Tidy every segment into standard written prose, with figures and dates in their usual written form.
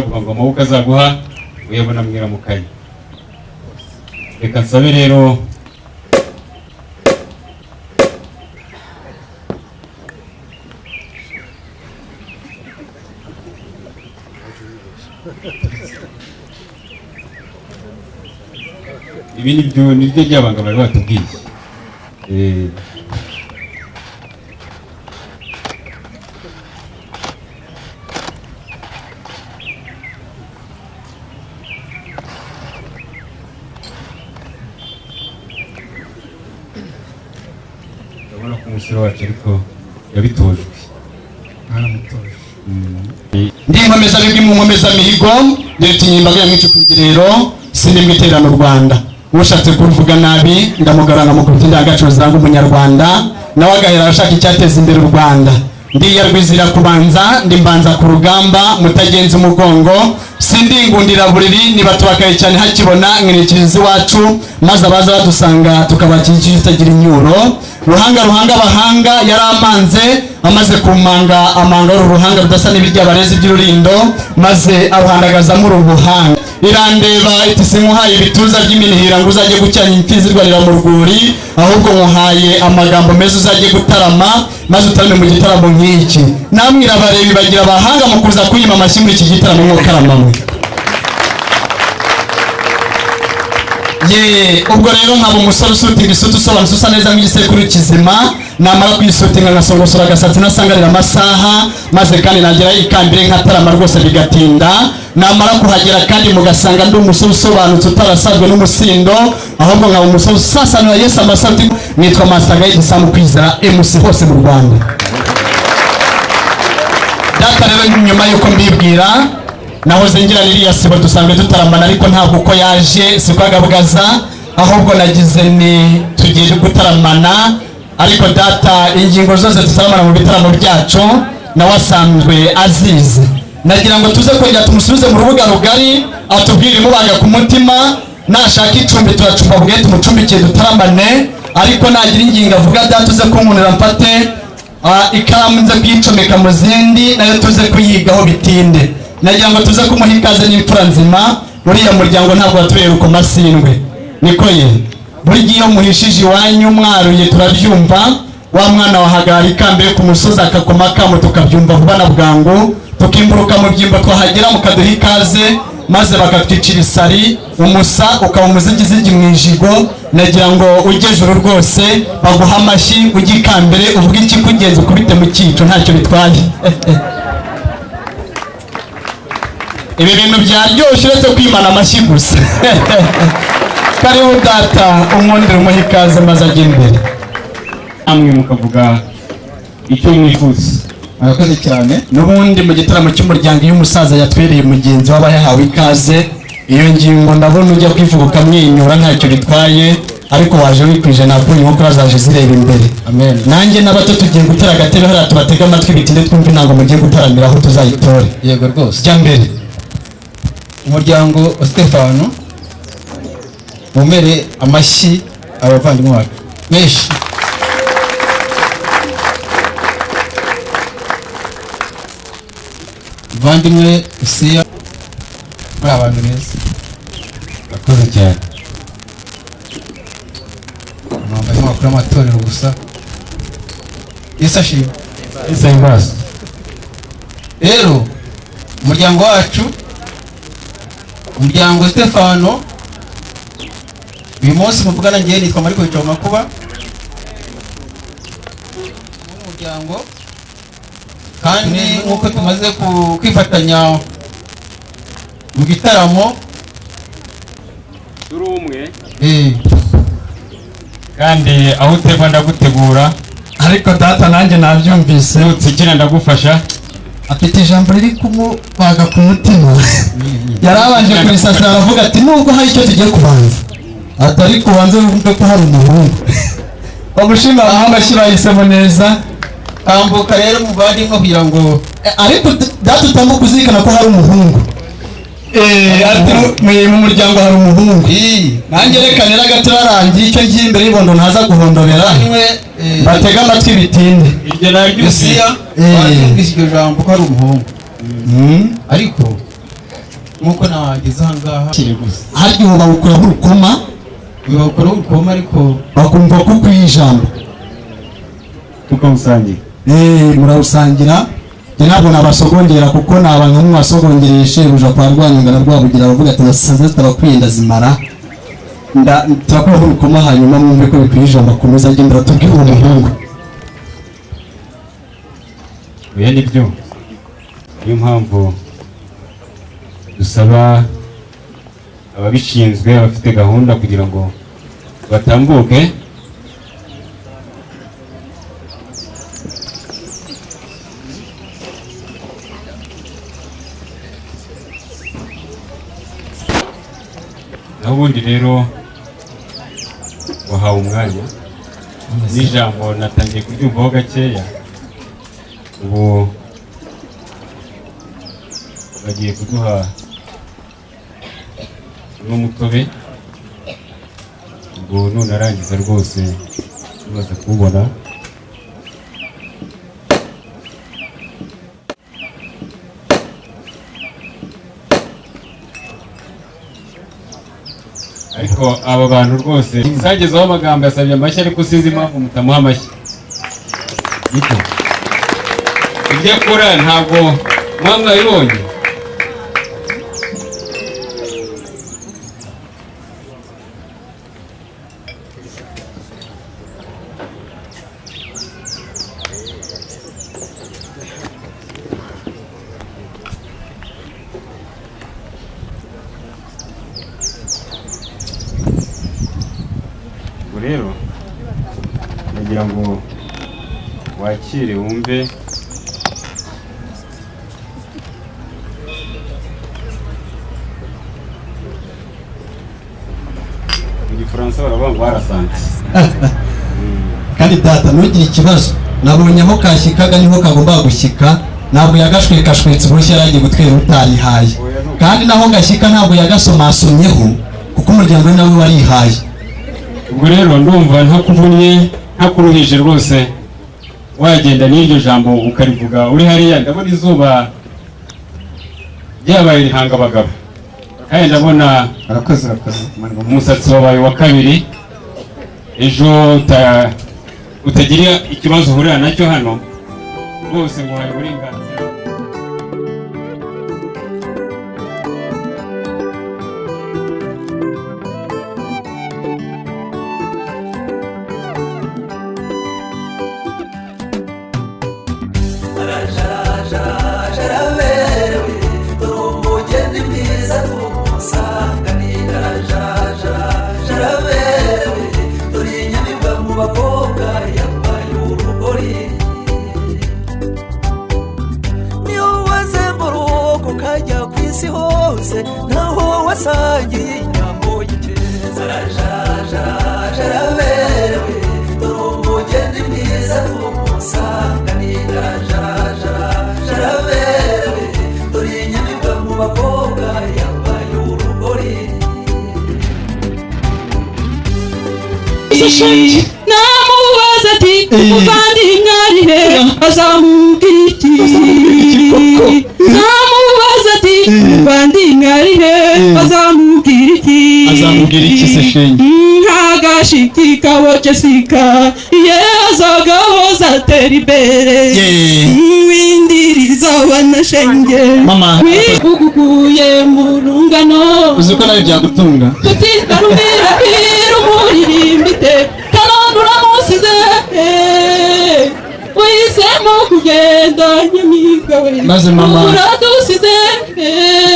ngo amaboko azaguha uyabona mwiramukanye. Reka nsabe rero ibi nibyo byabanga bari batubwiye. Urabona ko umusore wacu ariko yabitojwe. Ndi nkomeza bibwi mu nkomeza mihigo ndetse nyimbaga yamwice kugerero sindi mwiterano Rwanda. Ushatse kuvuga nabi ndamugarana mu kuruti ndagaciro ziranga umunyarwanda nawe agahera ashaka icyateza imbere u Rwanda. Ndiya rwizira kubanza ndimbanza ku rugamba mutagenza umugongo sindi ngundira buriri nibatubakaye cyane hakibona mwerekezi wacu maze abaza badusanga tukabakije itagira inyuro. Ruhanga bahanga yaramanze amaze kumanga amanga uruhanga rudasa n'ibirya barezi by'ururindo maze aruhandagaza mu rubuhanga. Irandeba iti simuhaye ibituza by'iminihira ngo uzaje gucyanya imfizi rwarira mu rwuri ahubwo muhaye amagambo meza uzaje gutarama maze utarame mu gitaramo nk'iki. Namwe irabareba bagira bahanga mu kuza kuyima amashyi muri iki gitaramo ngo karamamwe. Ubwo rero nkaba umusore usutinga isuti usobanutse usa neza nk'igisekuru kizima namara kwisutinga ngasongosora agasatsi nasangarira amasaha maze kandi nagera ikambire nkatarama rwose bigatinda. Namara kuhagera kandi mugasanga ndi umusore usobanutse utarasazwe n'umusindo ahubwo nkaba umusore usasanura Yesu amasati. Nitwa Master Guide Sam Kwizera MC hose mu Rwanda. Data rero nyuma yuko mbibwira nahoze ngira niriya sibo dusanzwe tutaramana ariko ntabwo uko yaje sikwagabugaza ahubwo nagize ni tugiye gutaramana ariko data ingingo zose tutaramana mu bitaramo byacu nawe asanzwe azize. Nagira ngo tuze kongera tumusubize mu rubuga rugari atubwire mubaga ku mutima nashaka icumbi turacumba bwe tumucumbikiye dutaramane ariko nagira ingingo avuga data tuze kunkunira mfate ikaramu nze kwicomeka mu zindi nayo tuze kuyigaho bitinde. Nagira ngo tuze kumuha ikaze n'imfura nzima uriya muryango ntabwo watubera uko masindwe niko ye buri gihe muhishije iwanyu mwaruye turabyumva wa mwana wahagara ikambere ku musozi akakoma kamo tukabyumva vuba na bwangu tukimburuka mu byimbo twahagera mukaduha ikaze maze bakatwicira isari umusa ukaba umuzigizigi mu ijigo. Nagira ngo ujye juru rwose baguha amashyi ujye ikambere uvuge ikikugenza ukubite mu cyico ntacyo bitwaye. Ibi bintu byaryoshye uretse kwimana amashyi gusa. Karibu data umwondere umuha ikaze maze ajye imbere namwe mukavuga icyo mwifuza. Murakoze cyane. N'ubundi mu gitaramo cy'umuryango iyo umusaza yatwereye mugenzi waba yahawe ikaze iyo ngingo ndabona ujya kwivuga ukamwenyura ntacyo bitwaye ariko waje wikwije nakunye nko kurazaje zireba imbere. Amen. Nanjye n'abato tugiye gutera agatebe hariya tubatega amatwi bitinde twumve intango mugiye gutaramira aho tuzayitore. Yego rwose. Jya mbere. Umuryango wa Stefano mumere amashyi abavandimwe bacu menshi. Vandimwe Usiya muri abantu beza. Akoze cyane. Mwambaye amakuru y'amatorero gusa. Yesu ashimwe. Yesu imbaso. Rero umuryango wacu umuryango Stefano uyu munsi muvugana ngiye nitwa Mariko Bicomakuba umuryango kandi nkuko tumaze kwifatanya mu gitaramo turi umwe kandi aho utegwa ndagutegura ariko data nanjye nabyumvise utsikira ndagufasha. afite ijambo riri kumubaga ku mutima. Yarabanje kurisasira aravuga ati nubwo hari icyo tugiye kubanza atari kubanza wumve ko hari umuhungu. Bamushima amashyi bahisemo neza. Tambuka rero muvandimwe kugira ngo ariko data utambuka uzirikana ko hari umuhungu. Ati mu muryango hari umuhungu. Nanjye reka nera gatararangiye icyo giye imbere y'bondo ntaza guhondobera. Batega amatwi bitinde. Ibyo nabyusiya bumvise iryo jambo ko ari umuhungu. Ariko nkuko nahageze aha ngaha kiri gusa harya ubu bawukuraho urukoma bawukuraho urukoma ariko bakumva ko ukwiye ijambo tukawusangira. murawusangira ntabwo nabasogongera kuko ni abantu mwasogongere shebuja kwa Rwanyonga na Rwabugira bavuga ati nasanze tutabakwiye ndazimara turakuraho urukoma hanyuma mwumve ko bikwiye ijambo akomeza agenda tubwire uwo muhungu. Oya nibyo, niyo mpamvu dusaba ababishinzwe abafite gahunda kugira ngo batambuke. Naho ubundi rero wahawe umwanya n'ijambo natangiye kuryumvaho gakeya, ubu bagiye kuduha n'umutobe, ubwo none arangiza rwose tumaze kuwubona. Ariko aba bantu rwose zagezeho amagambo yasabye amashyi, ariko sinzi impamvu mutamuha amashyi. Niko ibyo akora ntabwo mwabibonye. Rero nagira ngo wakire wumve mu gifaransa baravuga ngo arasanze. Kandi data ntugire ikibazo, nabonye aho kashyikaga niho kagomba gushyika, ntabwo yagashwekashwetse ubushye yaragiye gutwera utarihaye, kandi naho gashyika ntabwo yagasomasomyeho kuko umuryango we nawe warihaye. Ubwo rero ndumva ntakuvunnye ntakuruhije rwose, wagenda n'iryo jambo ukarivuga uri hariya. Ndabona izuba ryabaye rihanga abagabo, kandi ndabona umusatsi wabaye wa kabiri. Ejo utagira ikibazo uhurira nacyo hano rwose, ngo uhaye uburenganzira. naho wasangiye inyambo y'ikeza jaraberewe dore umugeni mwiza tumusanganira jaraberewe dore inyamibwa mu bakobwa yambaye urugori. namubaza ati umuvandimwe ari he azamubwira iki, namubaza ati umuvandimwe ari he azamubwira iki, azamubwira iki se shenge? nk'agashiki kaboce sika yazagahoza atera imbere windiriza abana shenge wiguguye mu rungano uzi ko nawe byagutunga gutsinda rumira umuririmba ite kanone uramusize uhisemo kugenda nyamiga we maze mama uradusize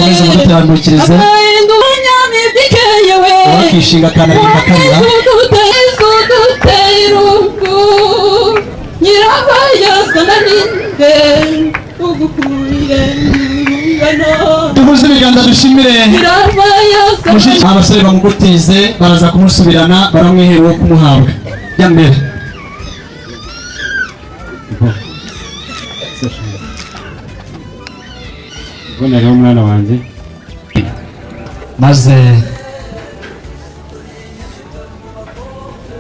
komeza mudutambukirize agahinda umunyamibwa ikeye we wakishinga akanarimba karira duteye irungu nyirabayazana ninde ugukuye duhuze ibiganza dushimire mushiki abasore bamugutize baraza kumusubirana baramwihera wo kumuhabwa ya mbere. Ubona rero umwana wanjye maze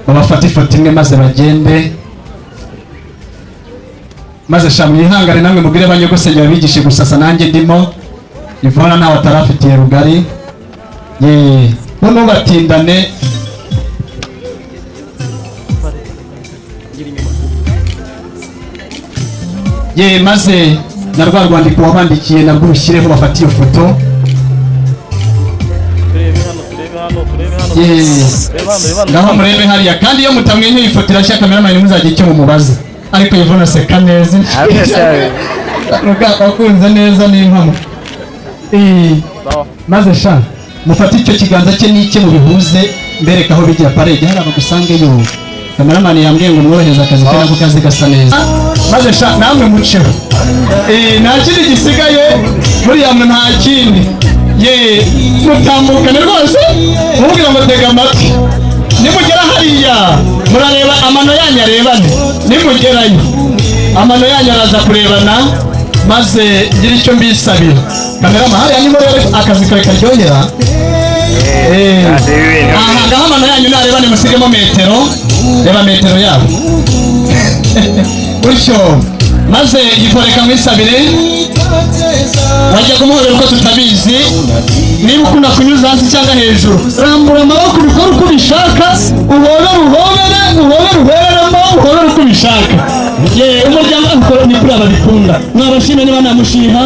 babafata ifoto imwe maze bagende, maze sha mwihangane namwe mubwire abanyogosenge babigishe gusasa nanjye ndimo Ivona nawe atarafitiye rugari noneho batindane maze na rwa rwandiko wabandikiye narwo urushyireho bafata iyo foto. Ngaho murebe hariya, kandi iyo mutamwenyuye ifoto irashya kameramani muzajya icyo mumubaza, ariko Ivona aseka neza wakunze neza n'impamo. Maze sha mufate icyo kiganza cye n'icye mubihuze mbereka aho bigira parede hari abagusangeyo. Kameramani yambwiye ngo mworohereze akazi ke nako kazi gasa neza. Maze sha namwe muceho nta kindi gisigaye muri yamwe, nta kindi mutambukane rwose mubwira ngo tega amatwi. Nimugera hariya murareba amano yanyu arebane, nimugerayo amano yanyu araza kurebana, maze ngira icyo mbisabira. Kameramani hariya nimo rero akazi kawe karyohera. Aha ngaho amano yanyu narebane, musigemo metero, reba metero yabo gutyo, maze yikoreka mwisabire. Wajya kumuhobera uko tutabizi, niba ukunda kunyuza hasi cyangwa hejuru, rambura amaboko ubikore uko ubishaka, uhoberemo uko ubishaka. Umuryango ni kuri ababikunda, mwabashimye niba namushiha,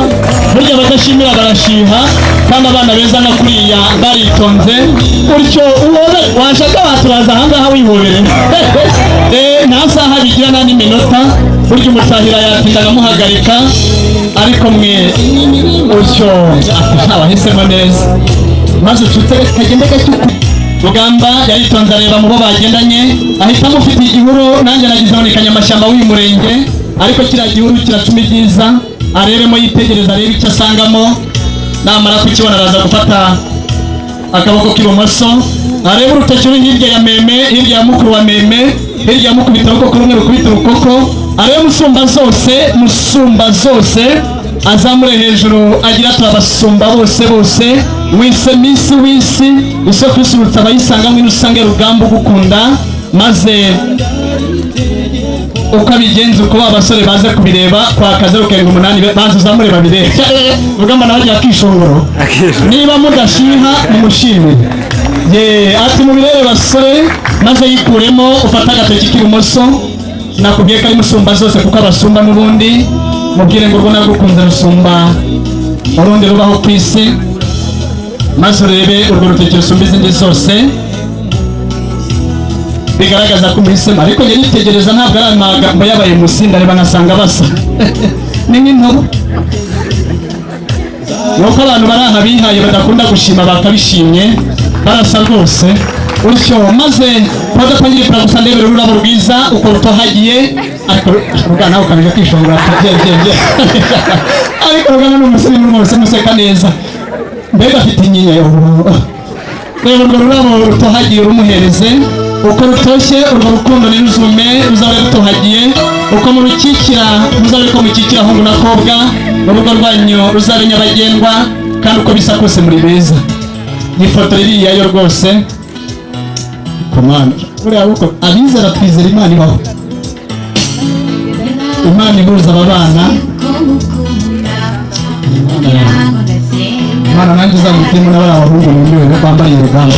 burya badashimira barashiha, kandi abana beza na kuriya baritonze gutyo. Washaka waturaza ahangaha wihobere nta saha bigira nta n'iminota, burya umutahira yatindaga amuhagarika, ariko mwe utyo ntawahisemo neza. Maze ucutse kagende gacyuku. Rugamba yaritonze areba mu bo bagendanye, ahitamo ufite igihuru. Nanjye nagize abonekanya amashyamba w'uyu murenge, ariko kiriya gihuru kiracuma ibyiza, arebemo yitegereza, arebe icyo asangamo. Namara kukibona araza gufata akaboko k'ibumoso, arebe urutoki ruri hirya ya meme, hirya ya mukuru wa meme, hirya ya mukubita urukoko rumwe rukubita urukoko, arebe musumba zose azamure hejuru agira turabasumba bose wise wisi isoko isurutse abayisanga mwino usange Rugamba ugukunda. Maze uko abigenza uko abasore baze kubireba kwa kazeru 78 baze uzamure babirebe. Rugamba nawe ajya kwishongoro, niba mudashiha mumushimire ati mubirebe basore. Maze yikuremo ufata agatoki k'ibumoso, nakubwiye ko ari musumba zose kuko abasumba n'ubundi mubwire ngo urwo gukunze rusumba urundi rubaho ku isi. Maze urebe urwo rutoki rusumba izindi zose, bigaragaza ko muhisemo. Ariko njye nitegereza ntabwo ari amagambo yabaye musinda, reba nasanga basa ni nk'intobo. Nuko abantu bari aha bihaye badakunda gushima bakabishimye, barasa rwose utyo. Maze badapangirira gusa ndebera ururabo rwiza uko rutohagiye, ariko Rugana ukamenya kwishongora ariko Rugana n'umusore n'umwose museka neza, mbega afite inyinya yo reba urwo rurabo rutohagiye urumuhereze, uko rutoshye urwo rukundo niruzume ruzabe rutohagiye, uko murukikira muzabe ko mukikira hungu na kobwa, urugo rwanyu ruzabe nyabagendwa, kandi uko bisa kose muri beza. Ifoto iriya yo rwose komanda uriya uko abizera twizera Imana ibaho, Imana ihuza aba bana. Imana nanjye uzamutemo n'abari abahungu n'umwe bambaye Rugamba.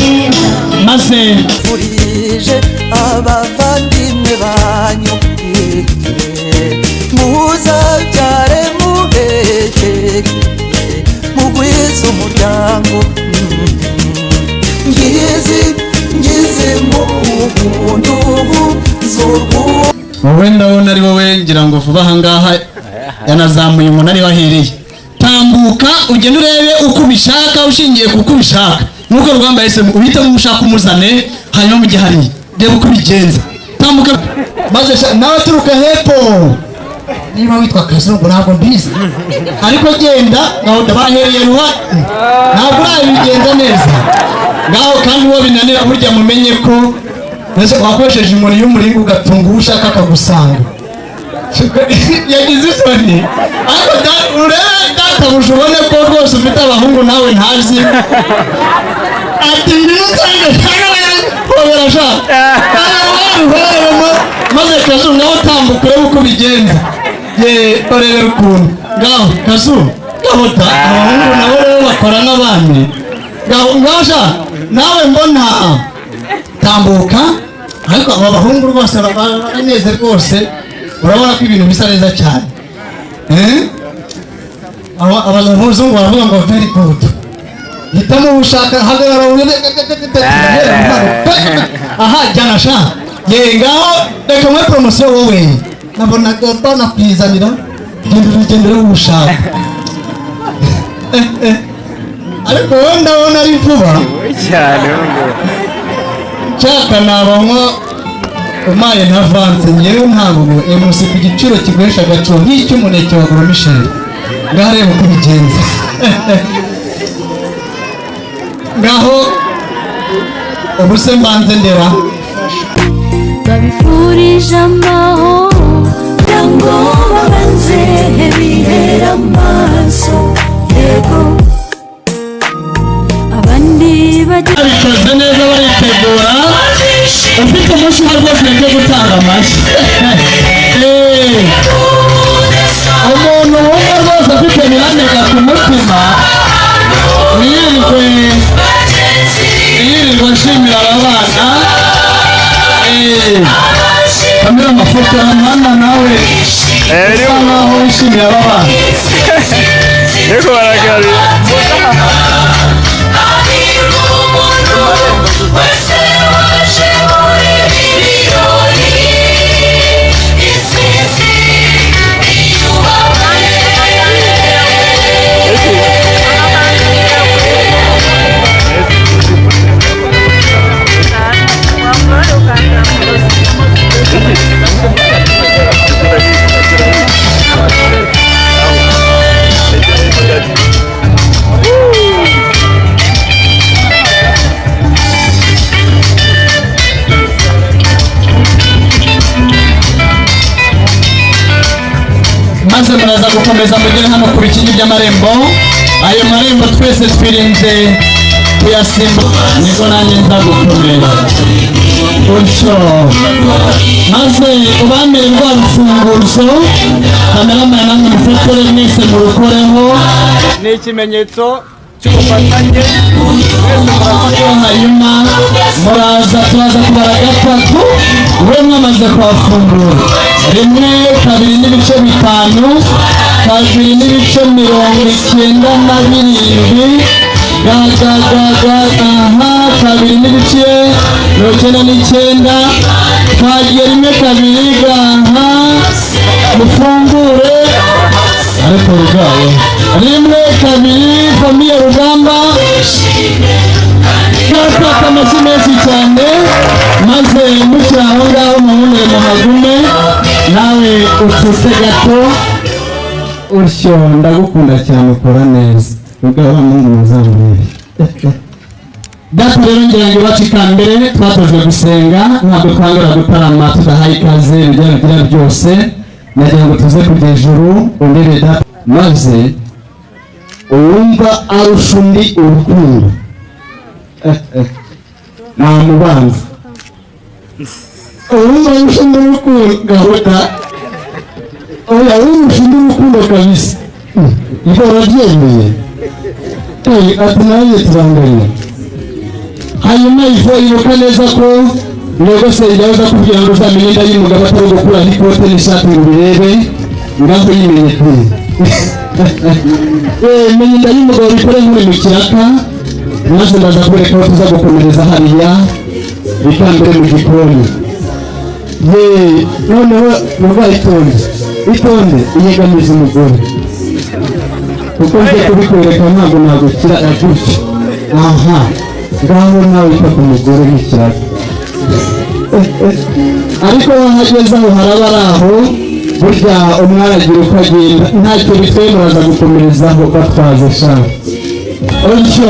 Maze murije abavandimwe banyu muzabyare mubeke mugwize umuryango ngize mu ndugu z'urwo. wowe ndabona ari wowe ngira ngo vuba ahangaha yanazamuye umuntu ari wahiriye. Tambuka ugende urebe uko ubishaka ushingiye kuko ubishaka, nuko Rugamba yese uhitamo umushaka umuzane, hanyuma mu gihe hari reba uko bigenza. Tambuka maze nawe turuka hepfo, niba witwa Kazungu ntabwo mbizi, ariko genda ngaho ndabahereye ruha ntabwo urabigenza neza ngaho. Kandi uwo binanira burya mumenye ko wakoresheje inkoni y'umuringa ugatunga uwo ushaka akagusanga. Yagize isoni, ariko urebe databuja ubone ko rwose ufite abahungu nawe ntazi. Ati ntimusange hobera sha maze Kazungu nawe utambuka urebe uko bigenza. Urebera ukuntu ngaho Kazungu gahota abahungu nabo rero bakora n'abandi ngasha nawe mbona tambuka ariko aba bahungu rwose baraneze rwose urabona ko ibintu bisa neza cyane abazungu baravuga ngo very good hitamo ushaka hagarara aha jana sha yengaho reka muri promosiyo wowe nabonaga banakwizanira gendera ubushaka ariko wowe ndabona ari vuba cyane nshaka nabanywa umaye na vanse ngewe ntabwo MC ku giciro kigurisha agaciro nk'icy'umuneke wa Gros Michel ngaho reba uko bigenza ngaho ubuse mbanze ndera babifurije amahoro ngo babanze bihera amaso yego abandi babikoze neza baritegura ufite umushuha rwose nibyo gutanga amashyi umuntu wumva rwose afite miranega ku mutima yirirwa nshimira aba bana kamera amafoto y'amana nawe usa nkaho wishimiye aba bana yego baragarira maze muraza gukomeza mugere hano ku bikingi by'amarembo ayo marembo twese twirinze kuyasimbuka niko nanjye nza gukomera utyo maze ubambere rwa rufunguzo kameramani namwe mufotere mwese murukoreho ni ikimenyetso cy'ubufatanye hanyuma muraza turaza kubara gatatu we mwamaze kuhafungura 1, 2 n'ibice 5 2 n'ibice 97 aha 2 n'ibice 99 twagiye 1, 2 gaha mufungure ariko rugaye 1, 2 famiye Rugamba twataka amashyi menshi cyane maze mukiri aho ngaho muhumure muhagume nawe utuse gato utyo ndagukunda cyane ukora neza rugaba mungu muzamurire data rero ngira ngo bacikambere twatojwe gusenga ntabwo twangara gutarama tudahaye ikaze ibyabigira byose nagira ngo tuze kujya ijuru ondere data maze uwumva arusha undi urukundo namubanza uwumva arusha undi urukundo gahunda oya urusha undi urukundo kabisa ibyo barabyemeye ati nanjye turanganya hanyuma ifu ibuka neza ko intego se ijyaza kugira ngo uzamenye inda y'umugabo atari gukuraho ikote n'ishati ngo ubirebe ngaho yimenye kure menya inda y'umugabo bikore nk'uri mu kiraka maze ndaza kureka aho tuza gukomereza hariya bikambere mu gikoni noneho murwayi itonde iyegamiza umugore kuko ngiye kubikwereka ntabwo nagukira gutyo aha ngaho nawe wita ku mugore nk'ikiraka ariko wahageze aho haraba ari aho burya umwaragira uko agenda ntacyo biteye muraza gukomerezaho batwaze shaka utyo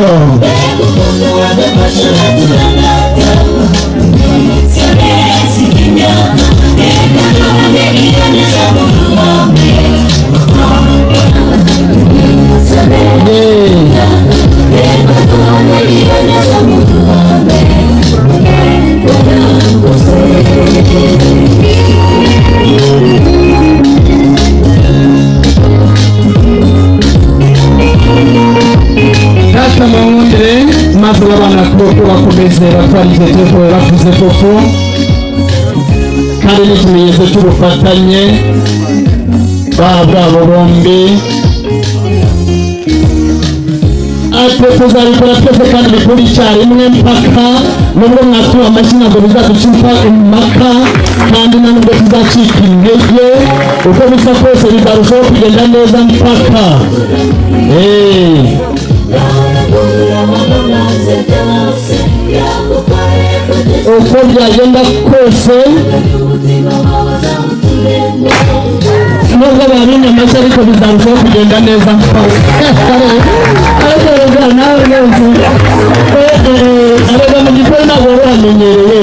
munkundire maze abana koko bakomeze batwara igihe cyo kuba bakuze koko kandi n'ikimenyetso cy'ubufatanye bwabo bombi ati tuzabikora twese kandi bikuri icyarimwe mpaka nubwo mwatuye amashyi ntabwo bizaducika impaka kandi nta nubwo tuzacika intege uko bisa kose bizarushaho kugenda neza mpaka uko byagenda kose nubwo babimye amashyi ariko bizarushaho kugenda neza arega mu gikoni ntabwo wari wamenyereye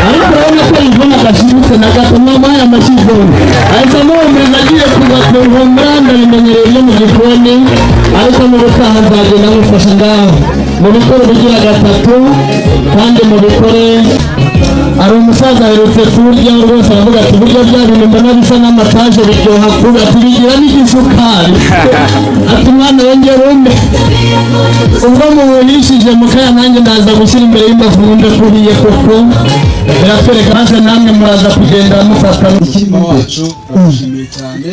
ariko urabona ko imvune agashibutse na gato mwamuhaye amashyi ivone ahita muhumuriza agiye kuza kuvumbura ndabimenyereye byo mu gikoni ariko n'ubutaha nzagenda mufasha ngaho mubikore ubugira gatatu kandi mubikore. Hari umusaza aherutse kurya rwose aravuga ati burya bya bintu mbona bisa n'amataje biryoha kuba ati bigira n'igisukari ati mwana wongera umbe ubwo mubuhishije mukaya nanjye ndaza gushyira imbere y'imbavundo kuriye koko biratwereka maze namwe muraza kugenda mufata n'ikirimo wacu turagushimiye cyane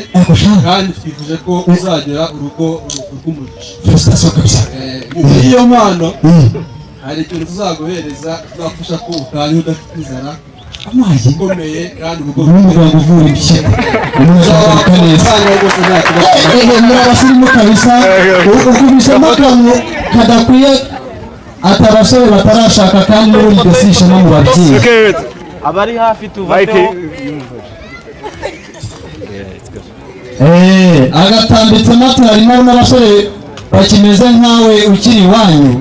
kandi twifuje ko uzagira urugo rw'umugisha iyo mpano hari ikintu tuzaguhereza tuzafasha ko utari udafite inzara amazi ukomeye kandi ubwo uvura ibishyira muri abasirimu kabisa ukubisemo akantu kadakwiye ati abasore batarashaka kandi n'ubundi desisha no mu babyeyi abari hafi tuvateho agatambitsemo ati harimo n'abasore bakimeze nkawe ukiri iwanyu